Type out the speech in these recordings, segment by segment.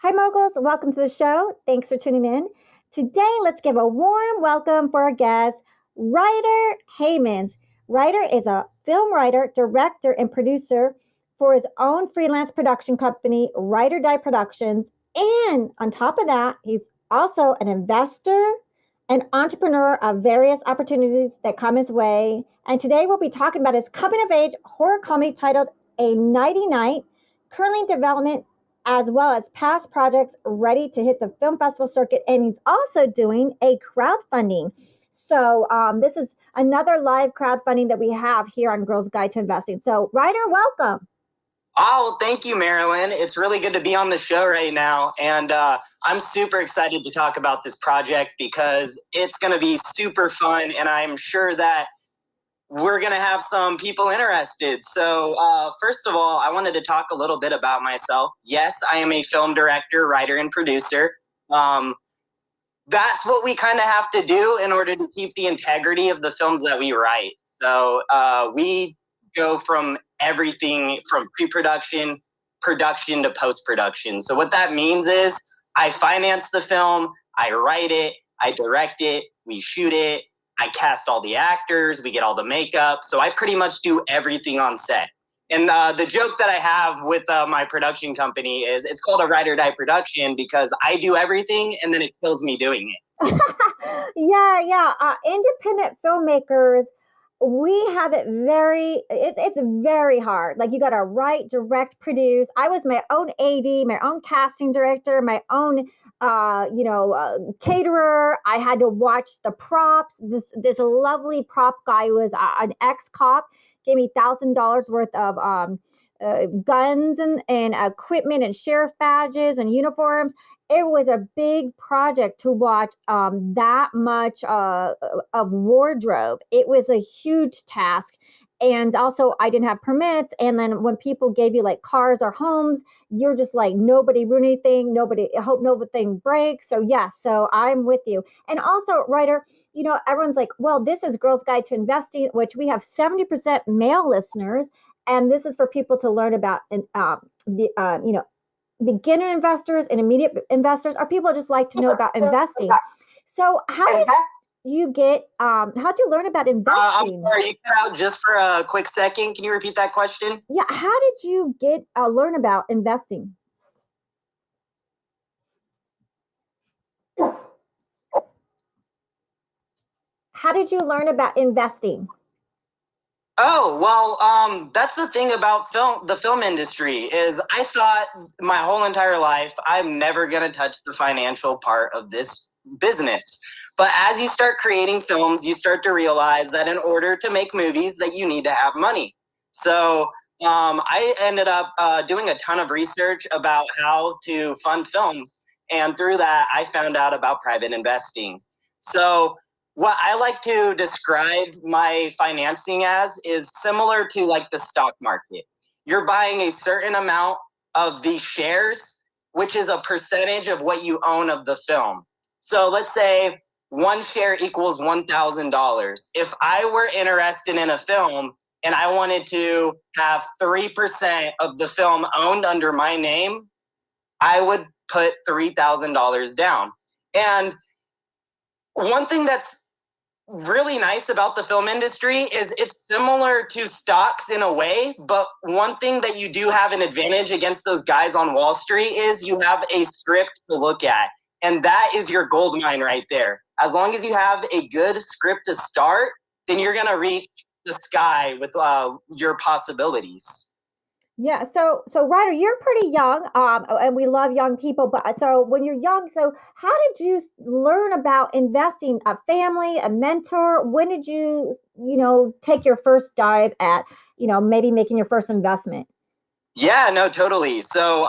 Hi, moguls. Welcome to the show. Thanks for tuning in. Today, let's give a warm welcome for our guest, Ryder Heyman. Ryder is a film writer, director, and producer for his own freelance production company, Ryder Die Productions. And on top of that, he's also an investor and entrepreneur of various opportunities that come his way. And today, we'll be talking about his coming of age horror comedy titled A Nighty Night, currently in development, as well as past projects ready to hit the film festival circuit. And he's also doing a crowdfunding. So this is another live crowdfunding that we have here on Girls Guide to Investing. So Ryder, welcome. Oh, well, thank you, Marilyn. It's really good to be on the show right now. And I'm super excited to talk about this project because it's going to be super fun. And I'm sure that we're going to have some people interested. So first of all, I wanted to talk a little bit about myself. Yes, I am a film director, writer, and producer. That's what we kind of have to do in order to keep the integrity of the films that we write. So we go from everything from pre-production, production to post-production. So what that means is I finance the film, I write it, I direct it, we shoot it, I cast all the actors, we get all the makeup. So I pretty much do everything on set. And the joke that I have with my production company is it's called a Ride or Die production because I do everything and then it kills me doing it. Yeah. Independent filmmakers, we have it it's very hard. Like you got to write, direct, produce. I was my own AD, my own casting director, my own caterer. I had to watch the props. This lovely prop guy who was an ex-cop gave me $1,000 worth of guns and equipment and sheriff badges and uniforms. It was a big project to watch that much of wardrobe. It was a huge task. And also, I didn't have permits. And then when people gave you like cars or homes, you're just like, nobody ruin anything. I hope nothing breaks. So, yes, so I'm with you. And also, Ryder, everyone's like, well, this is Girls Guide to Investing, which we have 70% male listeners. And this is for people to learn about, beginner investors, intermediate investors, or people just like to know about investing. So how'd you learn about investing? I'm sorry, you cut out just for a quick second. Can you repeat that question? Yeah, how did you learn about investing? How did you learn about investing? Oh, well, that's the thing about the film industry is I thought my whole entire life, I'm never going to touch the financial part of this business. But as you start creating films, you start to realize that in order to make movies that you need to have money. So I ended up doing a ton of research about how to fund films. And through that, I found out about private investing. So what I like to describe my financing as is similar to like the stock market. You're buying a certain amount of the shares, which is a percentage of what you own of the film. So let's say one share equals $1,000. If I were interested in a film and I wanted to have 3% of the film owned under my name, I would put $3,000 down. And one thing that's really nice about the film industry is it's similar to stocks in a way, but one thing that you do have an advantage against those guys on Wall Street is you have a script to look at. And that is your gold mine right there. As long as you have a good script to start, then you're going to reach the sky with your possibilities. Yeah, so Ryder, you're pretty young, and we love young people. But so when you're young, so how did you learn about investing? A family, a mentor? When did you take your first dive at maybe making your first investment? Yeah, no, totally. So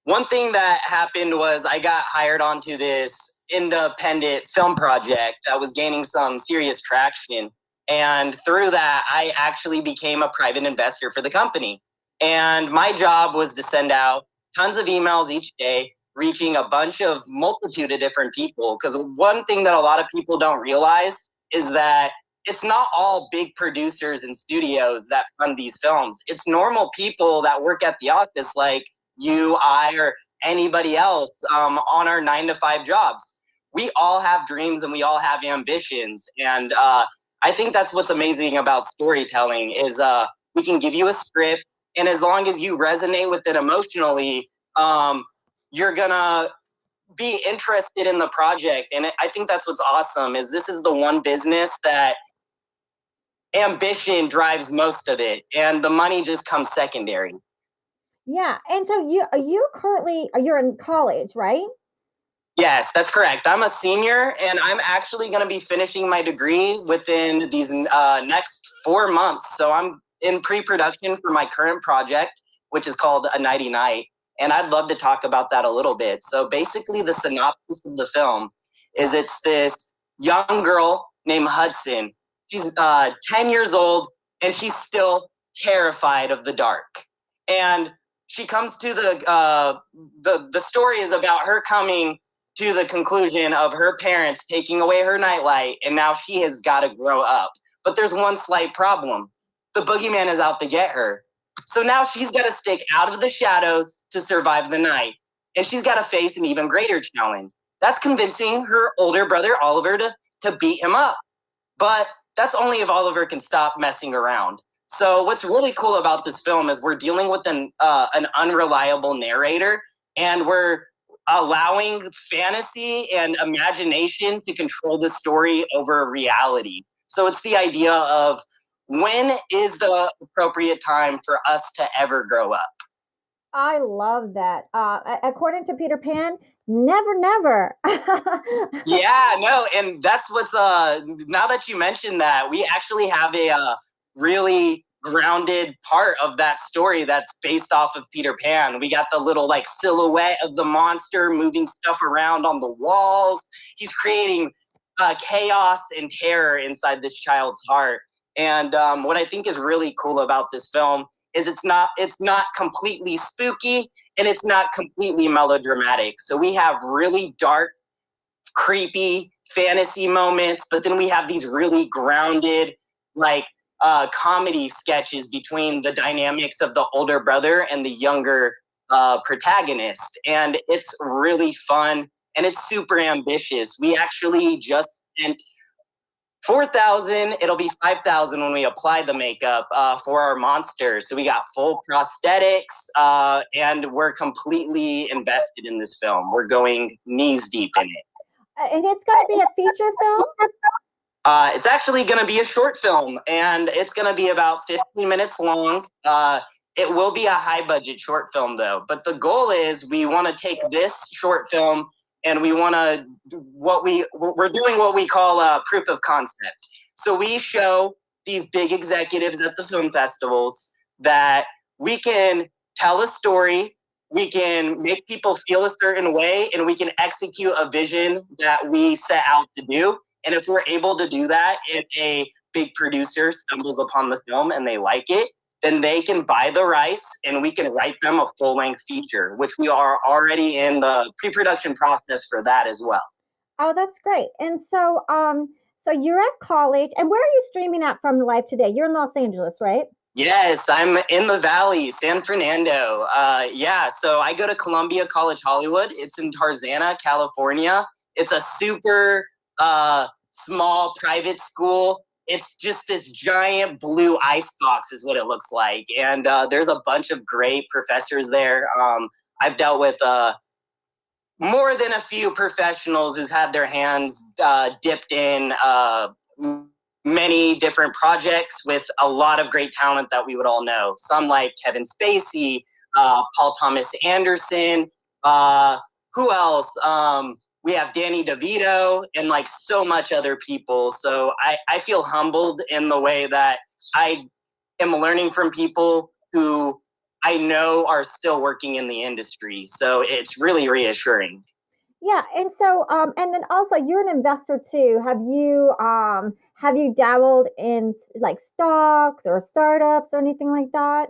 one thing that happened was I got hired onto this independent film project that was gaining some serious traction. And through that, I actually became a private investor for the company. And my job was to send out tons of emails each day, reaching a multitude of different people. Because one thing that a lot of people don't realize is that it's not all big producers and studios that fund these films. It's normal people that work at the office like you, I, or anybody else on our 9-to-5 jobs. We all have dreams and we all have ambitions. And I think that's what's amazing about storytelling is we can give you a script, and as long as you resonate with it emotionally, you're gonna be interested in the project. And I think that's what's awesome is this is the one business that ambition drives most of it, and the money just comes secondary. Yeah. And so you currently you're in college, right? Yes, that's correct. I'm a senior, and I'm actually going to be finishing my degree within these next 4 months. So I'm in pre-production for my current project, which is called A Nighty Night. And I'd love to talk about that a little bit. So basically, the synopsis of the film is it's this young girl named Hudson. She's 10 years old, and she's still terrified of the dark. And she comes to the story is about her coming to the conclusion of her parents taking away her nightlight, and now she has got to grow up. But there's one slight problem. The boogeyman is out to get her. So now she's got to stick out of the shadows to survive the night. And she's got to face an even greater challenge. That's convincing her older brother, Oliver, to beat him up. But that's only if Oliver can stop messing around. So what's really cool about this film is we're dealing with an unreliable narrator, and we're allowing fantasy and imagination to control the story over reality. So it's the idea of when is the appropriate time for us to ever grow up? I love that. According to Peter Pan, never, never. Yeah, no, and that's what's now that you mentioned that, we actually have a really grounded part of that story that's based off of Peter Pan. We got the little like silhouette of the monster moving stuff around on the walls. He's creating chaos and terror inside this child's heart. And what I think is really cool about this film is it's not completely spooky, and it's not completely melodramatic. So we have really dark, creepy fantasy moments, but then we have these really grounded, like comedy sketches between the dynamics of the older brother and the younger protagonist. And it's really fun, and it's super ambitious. We actually just spent 4,000. It'll be 5,000 when we apply the makeup for our monsters. So we got full prosthetics, and we're completely invested in this film. We're going knees deep in it. And it's going to be a feature film? It's actually going to be a short film, and it's going to be about 15 minutes long. It will be a high budget short film though. But the goal is we want to take this short film, and we want to we're doing what we call a proof of concept. So we show these big executives at the film festivals that we can tell a story, we can make people feel a certain way, and we can execute a vision that we set out to do. And if we're able to do that, if a big producer stumbles upon the film and they like it, then they can buy the rights, and we can write them a full-length feature, which we are already in the pre-production process for that as well. Oh, that's great. And so, so you're at college, and where are you streaming at from live today? You're in Los Angeles, right? Yes, I'm in the Valley, San Fernando. Yeah, so I go to Columbia College Hollywood. It's in Tarzana, California. It's a super small private school. It's just this giant blue icebox is what it looks like. And there's a bunch of great professors there. I've dealt with more than a few professionals who's had their hands dipped in many different projects with a lot of great talent that we would all know. Some like Kevin Spacey, Paul Thomas Anderson, who else? We have Danny DeVito, and like so much other people. So I feel humbled in the way that I am learning from people who I know are still working in the industry. So it's really reassuring. Yeah, and so, and then also you're an investor too. Have you dabbled in like stocks or startups or anything like that?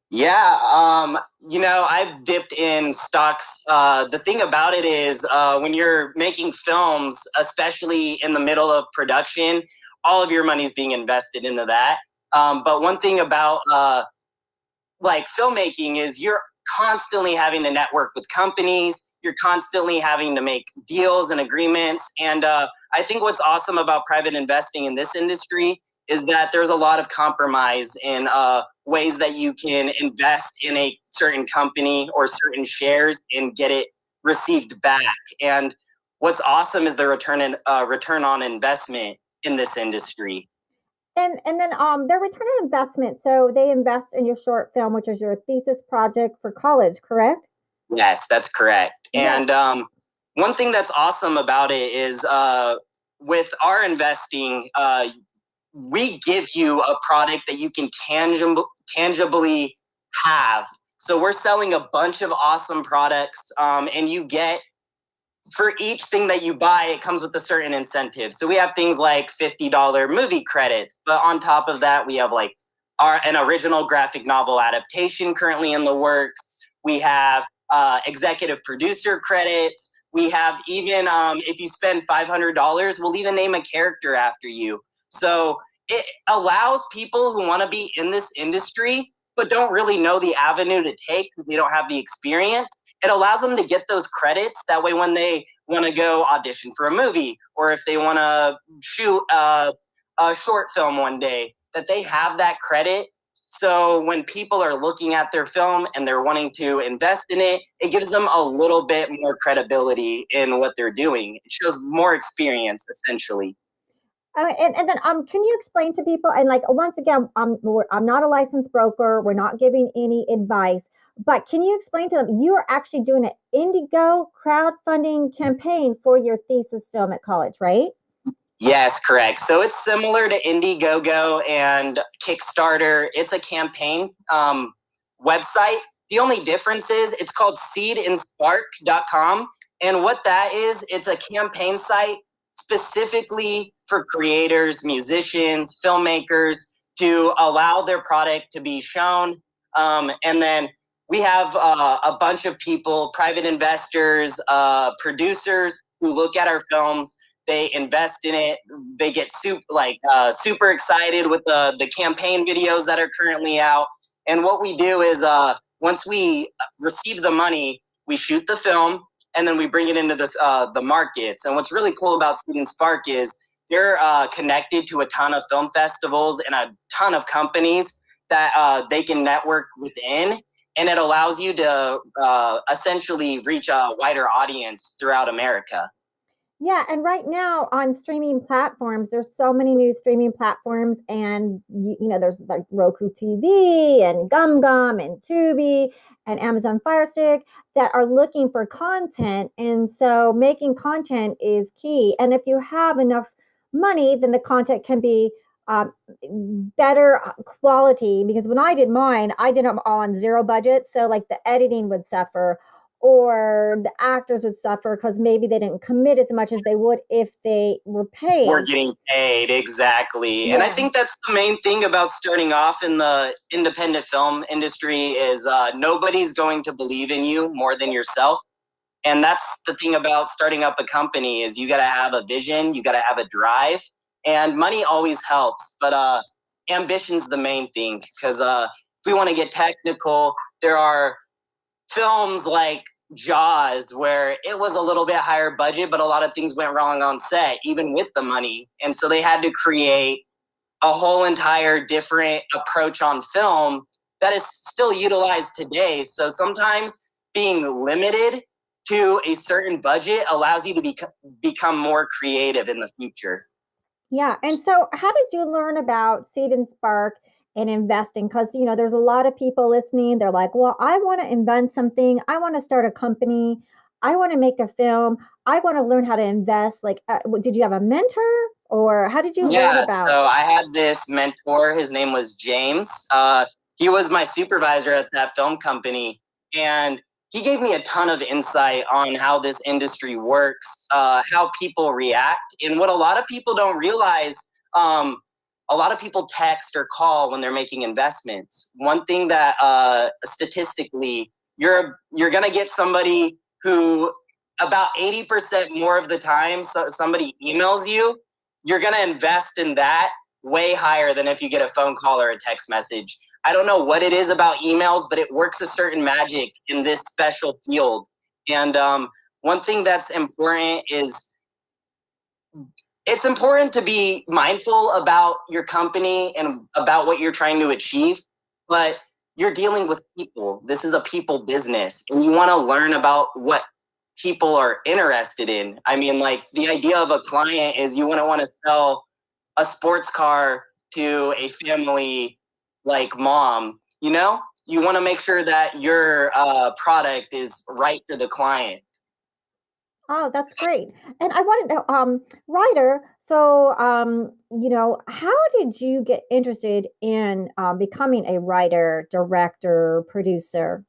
Yeah, I've dipped in stocks. The thing about it is when you're making films, especially in the middle of production, all of your money is being invested into that. But one thing about like filmmaking is you're constantly having to network with companies. You're constantly having to make deals and agreements. And I think what's awesome about private investing in this industry is that there's a lot of compromise in ways that you can invest in a certain company or certain shares and get it received back. And what's awesome is the return on investment in this industry. And then their return on investment. So they invest in your short film, which is your thesis project for college, correct? Yes, that's correct. Yeah. And one thing that's awesome about it is with our investing, we give you a product that you can tangibly have. So we're selling a bunch of awesome products, and you get, for each thing that you buy, it comes with a certain incentive. So we have things like $50 movie credits, but on top of that, we have like an original graphic novel adaptation currently in the works. We have executive producer credits. We have even, if you spend $500, we'll even name a character after you. So it allows people who want to be in this industry, but don't really know the avenue to take, they don't have the experience. It allows them to get those credits. That way, when they want to go audition for a movie, or if they want to shoot a short film one day, that they have that credit. So when people are looking at their film and they're wanting to invest in it, it gives them a little bit more credibility in what they're doing. It shows more experience, essentially. And then can you explain to people, and like once again, I'm not a licensed broker, we're not giving any advice, but can you explain to them you are actually doing an Indigo crowdfunding campaign for your thesis film at college, right? Yes, correct. So it's similar to Indiegogo and Kickstarter. It's a campaign website. The only difference is it's called seedandspark.com. And what that is, it's a campaign site specifically for creators, musicians, filmmakers to allow their product to be shown. And then we have a bunch of people, private investors, producers who look at our films. They invest in it. They get super excited with the campaign videos that are currently out. And what we do is once we receive the money, we shoot the film, and then we bring it into the markets. And what's really cool about Seed and Spark is they're connected to a ton of film festivals and a ton of companies that they can network within. And it allows you to essentially reach a wider audience throughout America. Yeah, and right now on streaming platforms, there's so many new streaming platforms, and there's like Roku TV and Gum Gum and Tubi and Amazon Fire Stick that are looking for content, and so making content is key. And if you have enough money, then the content can be better quality. Because when I did mine, I did them all on zero budget, so like the editing would suffer, or the actors would suffer because maybe they didn't commit as much as they would if they were paid. We're getting paid, exactly. Yeah. And I think that's the main thing about starting off in the independent film industry is nobody's going to believe in you more than yourself. And that's the thing about starting up a company is you got to have a vision, you got to have a drive, and money always helps. But ambition's the main thing, because if we want to get technical, there are films like Jaws where it was a little bit higher budget, but a lot of things went wrong on set, even with the money. And so they had to create a whole entire different approach on film that is still utilized today. So sometimes being limited to a certain budget allows you to become more creative in the future. Yeah. And so how did you learn about Seed and Spark and investing? Because, there's a lot of people listening. They're like, well, I want to invent something. I want to start a company. I want to make a film. I want to learn how to invest. Like, did you have a mentor, or how did you learn about? So I had this mentor. His name was James. He was my supervisor at that film company, and he gave me a ton of insight on how this industry works, how people react, and what a lot of people don't realize. A lot of people text or call when they're making investments. One thing that statistically, you're going to get somebody who about 80% more of the time, somebody emails you, you're going to invest in that way higher than if you get a phone call or a text message. I don't know what it is about emails, but it works a certain magic in this special field. And one thing that's important is it's important to be mindful about your company and about what you're trying to achieve, but you're dealing with people. This is a people business, and you want to learn about what people are interested in. I mean, like, the idea of a client is you wouldn't want to sell a sports car to a family like mom, you know? You want to make sure that your product is right for the client. Oh, that's great. And I want to know, Ryder, so, how did you get interested in becoming a writer, director, producer?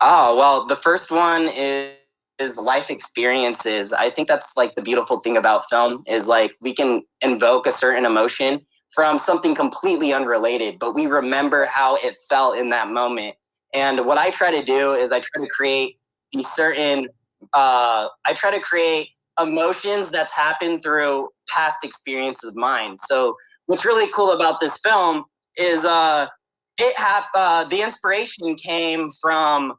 Oh, well, the first one is life experiences. I think that's like the beautiful thing about film is like we can invoke a certain emotion from something completely unrelated, but we remember how it felt in that moment. And what I try to do is I try to create these certain I try to create emotions that's happened through past experiences of mine. So what's really cool about this film is the inspiration came from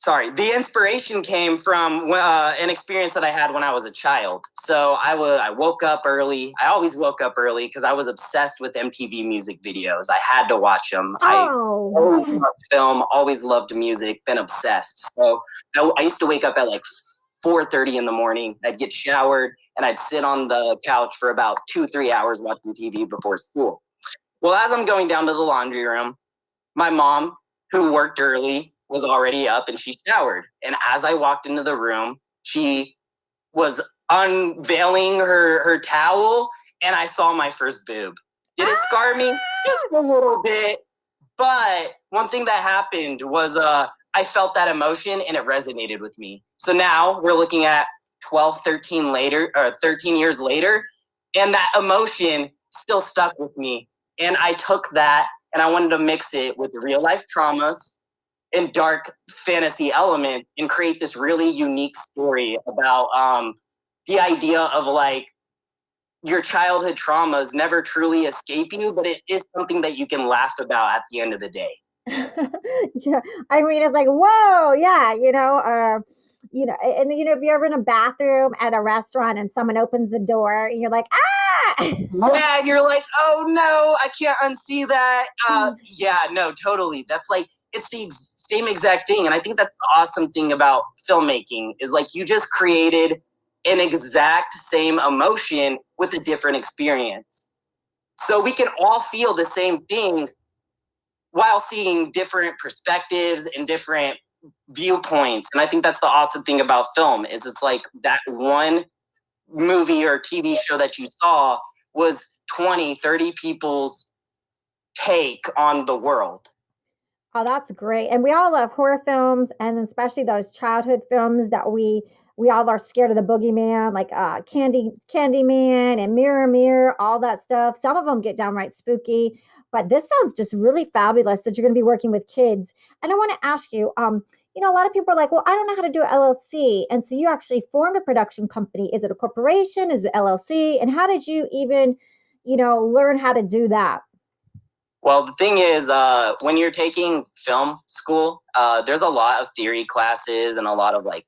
the inspiration came from an experience that I had when I was a child. So I woke up early. I always woke up early because I was obsessed with MTV music videos. I had to watch them. I Oh, always yeah. loved film, always loved music, been obsessed. So I used to wake up at like 4:30 in the morning. I'd get showered and I'd sit on the couch for about 2-3 hours watching TV before school. Well, as I'm going down to the laundry room, my mom, who worked early, was already up and she showered. And as I walked into the room, she was unveiling her towel and I saw my first boob. Did it scar me? Just a little bit. But one thing that happened was I felt that emotion and it resonated with me. So now we're looking at 13 years later, and that emotion still stuck with me. And I took that and I wanted to mix it with real life traumas and dark fantasy elements and create this really unique story about the idea of like your childhood traumas never truly escape you, but it is something that you can laugh about at the end of the day. Yeah, I mean, it's like, whoa, yeah, and if you're ever in a bathroom at a restaurant and someone opens the door, and you're like, ah. Yeah, you're like, oh no, I can't unsee that. Yeah, no, totally. That's like, it's the same exact thing. And I think that's the awesome thing about filmmaking is like you just created an exact same emotion with a different experience. So we can all feel the same thing while seeing different perspectives and different viewpoints. And I think that's the awesome thing about film is it's like that one movie or TV show that you saw was 20-30 people's take on the world. Oh, that's great. And we all love horror films, and especially those childhood films that we all are scared of the boogeyman, like Candyman and Mirror Mirror, all that stuff. Some of them get downright spooky, but this sounds just really fabulous that you're going to be working with kids. And I want to ask you, a lot of people are like, well, I don't know how to do LLC, and so you actually formed a production company. Is it a corporation? Is it LLC? And how did you even, learn how to do that? Well, the thing is, when you're taking film school, there's a lot of theory classes and a lot of like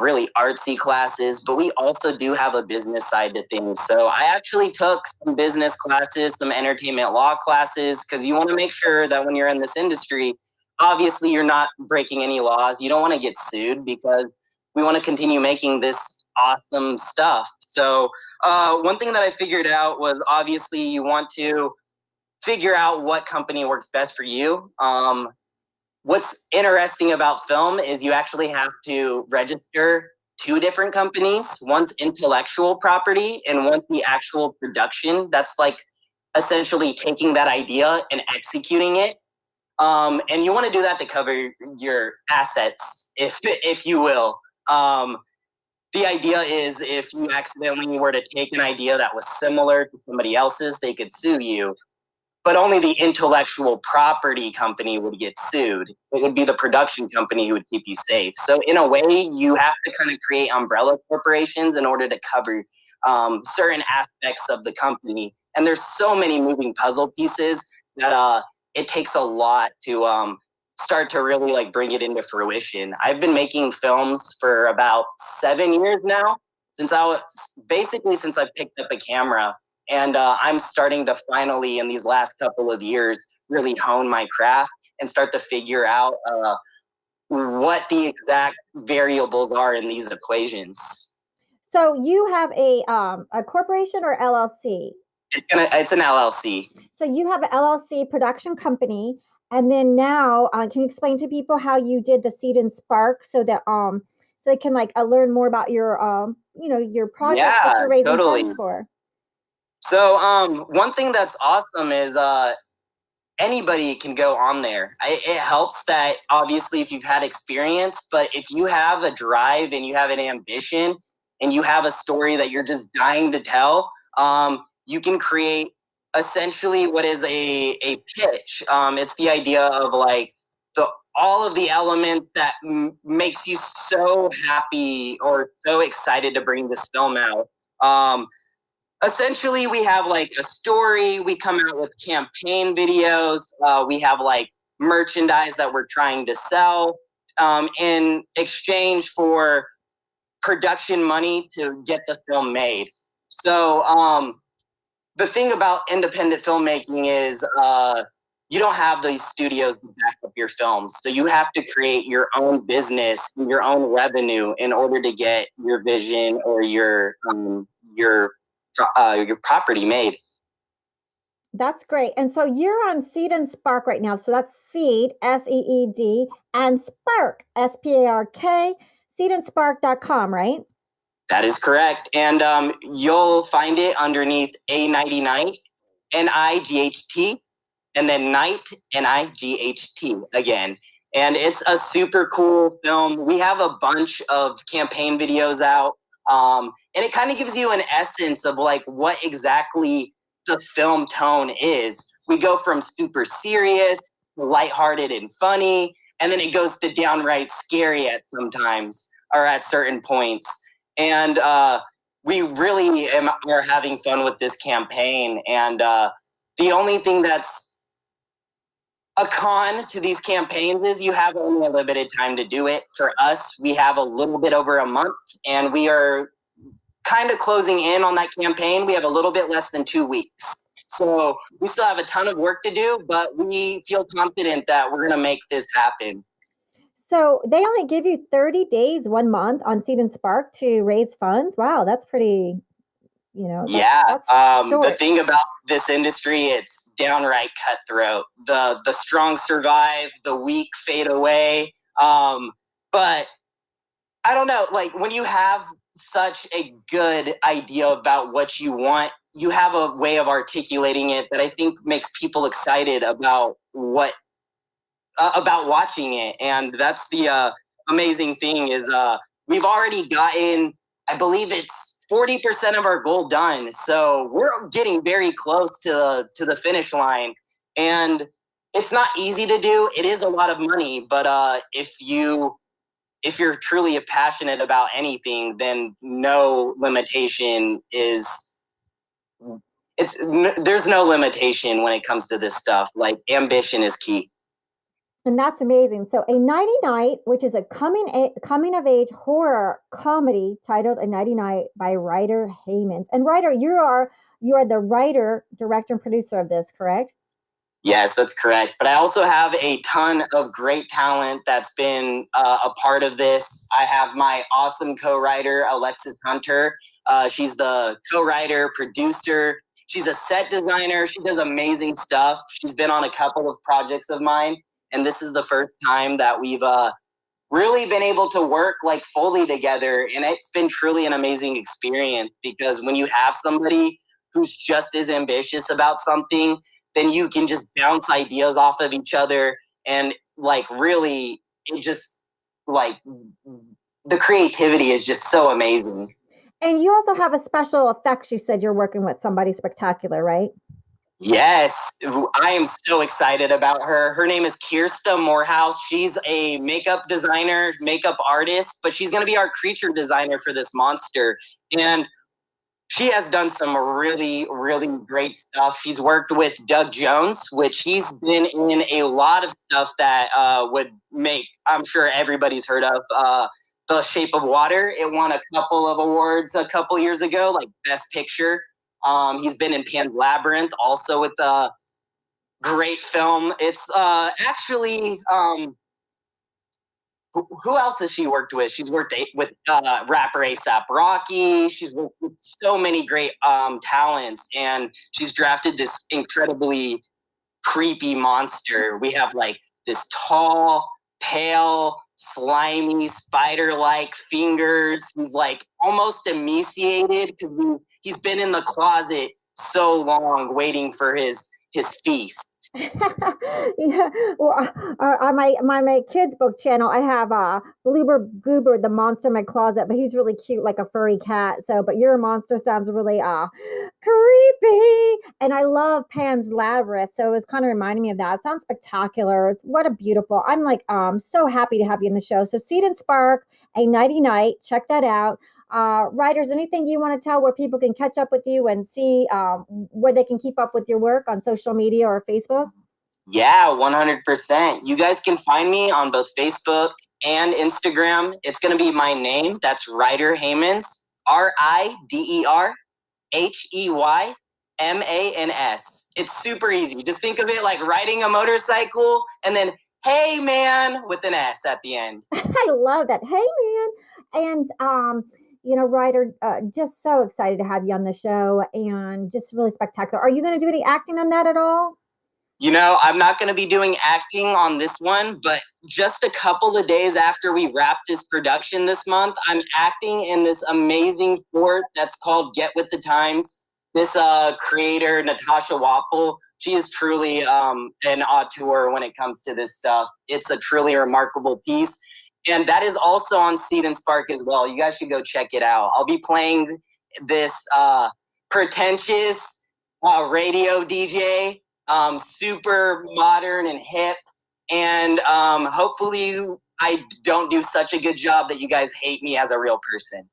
really artsy classes, but we also do have a business side to things. So I actually took some business classes, some entertainment law classes, because you want to make sure that when you're in this industry, obviously you're not breaking any laws. You don't want to get sued because we want to continue making this awesome stuff. So one thing that I figured out was obviously you want to figure out what company works best for you. What's interesting about film is you actually have to register two different companies. One's intellectual property and one's the actual production. That's like essentially taking that idea and executing it. And you want to do that to cover your assets, if you will. The idea is if you accidentally were to take an idea that was similar to somebody else's, they could sue you, but only the intellectual property company would get sued. It would be the production company who would keep you safe. So in a way, you have to kind of create umbrella corporations in order to cover certain aspects of the company. And there's so many moving puzzle pieces that it takes a lot to start to really like bring it into fruition. I've been making films for about 7 years now, since I picked up a camera. And I'm starting to finally, in these last couple of years, really hone my craft and start to figure out what the exact variables are in these equations. So you have a corporation or LLC? It's an LLC. So you have an LLC production company, and then now, can you explain to people how you did the Seed and Spark so that so they can like learn more about your your project that you're raising funds for? So one thing that's awesome is anybody can go on there. It helps that obviously if you've had experience, but if you have a drive and you have an ambition and you have a story that you're just dying to tell, you can create essentially what is a pitch. It's the idea of like all of the elements that makes you so happy or so excited to bring this film out. Essentially, we have like a story. We come out with campaign videos. We have like merchandise that we're trying to sell in exchange for production money to get the film made. So the thing about independent filmmaking is you don't have these studios to back up your films. So you have to create your own business, your own revenue in order to get your vision or your property made. That's great. And so you're on Seed and Spark right now. So that's Seed, SEED, and Spark, SPARK, seedandspark.com, right? That is correct. And you'll find it underneath A90Night, NIGHT, and then Night, NIGHT again. And it's a super cool film. We have a bunch of campaign videos out. And it kind of gives you an essence of like what exactly the film tone is. We go from super serious, lighthearted and funny, and then it goes to downright scary at sometimes or at certain points. And we really are having fun with this campaign. And the only thing that's a con to these campaigns is you have only a limited time to do it. For us, we have a little bit over a month, and we are kind of closing in on that campaign. We have a little bit less than 2 weeks. So we still have a ton of work to do, but we feel confident that we're going to make this happen. So they only give you 30 days, 1 month on Seed and Spark to raise funds. Wow, that's pretty, that's the thing about this industry, it's downright cutthroat. The strong survive, the weak fade away. But I don't know, like when you have such a good idea about what you want, you have a way of articulating it that I think makes people excited about about watching it. And that's the amazing thing is we've already gotten, I believe it's 40% of our goal done. So we're getting very close to the finish line. And it's not easy to do. It is a lot of money, but if you're truly passionate about anything, then no limitation there's no limitation when it comes to this stuff. Like ambition is key. And that's amazing. So A Nighty Night, which is a coming of age horror comedy titled A Nighty Night by Ryder Heyman. And Ryder, you are the writer, director, and producer of this, correct? Yes, that's correct. But I also have a ton of great talent that's been a part of this. I have my awesome co-writer, Alexis Hunter. She's the co-writer, producer. She's a set designer. She does amazing stuff. She's been on a couple of projects of mine. And this is the first time that we've really been able to work like fully together. And it's been truly an amazing experience because when you have somebody who's just as ambitious about something, then you can just bounce ideas off of each other. And like really, it just like the creativity is just so amazing. And you also have a special effects. You said you're working with somebody spectacular, right? Yes, I am so excited about her. Her name is Kirsta Morehouse. She's a makeup designer, makeup artist, but she's going to be our creature designer for this monster. And she has done some really, really great stuff. She's worked with Doug Jones, which he's been in a lot of stuff that would make, I'm sure everybody's heard of, The Shape of Water. It won a couple of awards a couple years ago, like Best Picture. He's been in Pan's Labyrinth, also with a great film. It's actually... who else has she worked with? She's worked with rapper A$AP Rocky. She's worked with so many great talents, and she's drafted this incredibly creepy monster. We have like this tall, pale, slimy, spider-like fingers. He's like almost emaciated because he's been in the closet so long waiting for his feast. Yeah, well, on my kids book channel, I have Bloober Goober, the monster in my closet, but he's really cute, like a furry cat. So, but your monster sounds really creepy, and I love Pan's Labyrinth, so it was kind of reminding me of that. It sounds spectacular. What a beautiful! I'm like so happy to have you in the show. So, Seed and Spark, a nighty night. Check that out. Writers, anything you want to tell where people can catch up with you and see where they can keep up with your work on social media or Facebook? Yeah, 100%. You guys can find me on both Facebook and Instagram. It's going to be my name. That's Ryder Heymans, RIDER HEYMANS. It's super easy. Just think of it like riding a motorcycle and then hey man with an S at the end. I love that. Hey man. And Ryder, just so excited to have you on the show and just really spectacular. Are you going to do any acting on that at all? You know, I'm not going to be doing acting on this one, but just a couple of days after we wrap this production this month, I'm acting in this amazing short that's called Get With The Times. This creator, Natasha Wappel, she is truly an auteur when it comes to this stuff. It's a truly remarkable piece. And that is also on Seed and Spark as well. You guys should go check it out. I'll be playing this pretentious radio DJ, super modern and hip. And hopefully I don't do such a good job that you guys hate me as a real person.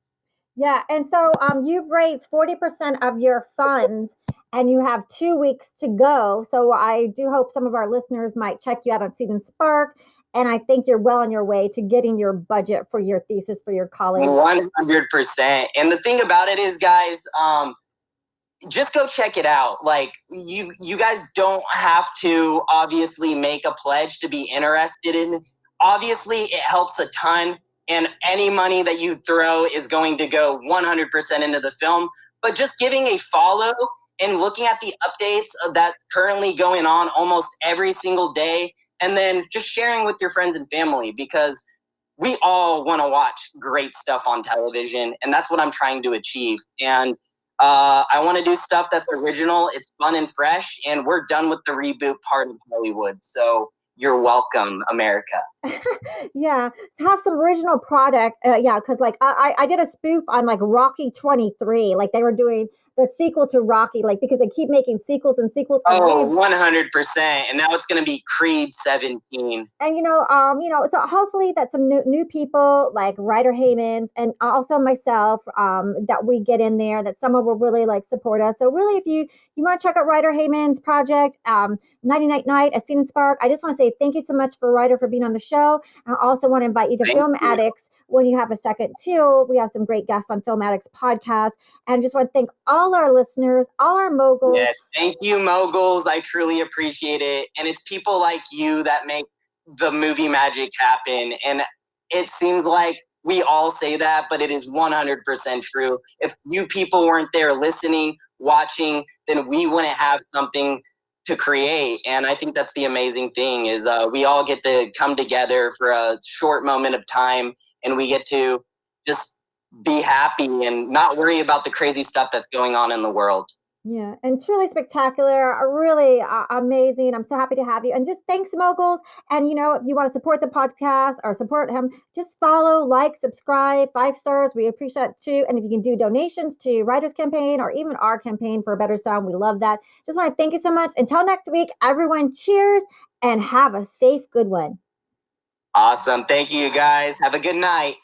Yeah. And so you've raised 40% of your funds and you have 2 weeks to go. So I do hope some of our listeners might check you out on Seed and Spark. And I think you're well on your way to getting your budget for your thesis for your college. 100%. And the thing about it is, guys, just go check it out. Like you guys don't have to obviously make a pledge to be interested in. Obviously, it helps a ton. And any money that you throw is going to go 100% into the film. But just giving a follow and looking at the updates that's currently going on almost every single day, and then just sharing with your friends and family, because we all want to watch great stuff on television, and that's what I'm trying to achieve. And I want to do stuff that's original, it's fun and fresh, and we're done with the reboot part of Hollywood. So you're welcome, America. Yeah, have some original product. Yeah, because like I did a spoof on like Rocky 23. Like they were doing the sequel to Rocky, like because they keep making sequels and sequels. Oh, 100%. And now it's going to be Creed 17. And so hopefully that some new people like Ryder Heymans and also myself, that we get in there, that someone will really like support us. So really, if you want to check out Ryder Heymans' project, Nighty Night Night at Seed and Spark, I just want to say thank you so much for Ryder for being on the show. I also want to invite you to Film Addicts when you have a second too. We have some great guests on Film Addicts podcast, and just want to thank all our listeners, all our moguls. Yes, thank you, moguls. I truly appreciate it, and it's people like you that make the movie magic happen. And it seems like we all say that, but it is 100% true. If you people weren't there listening, watching, then we wouldn't have something to create. And I think that's the amazing thing is we all get to come together for a short moment of time, and we get to just be happy and not worry about the crazy stuff that's going on in the world. Yeah, and truly spectacular, really amazing. I'm so happy to have you. And just thanks, moguls. And, if you want to support the podcast or support him, just follow, like, subscribe, 5 stars. We appreciate it too. And if you can do donations to Writers Campaign or even our campaign for a better sound, we love that. Just want to thank you so much. Until next week, everyone, cheers and have a safe, good one. Awesome. Thank you, guys. Have a good night.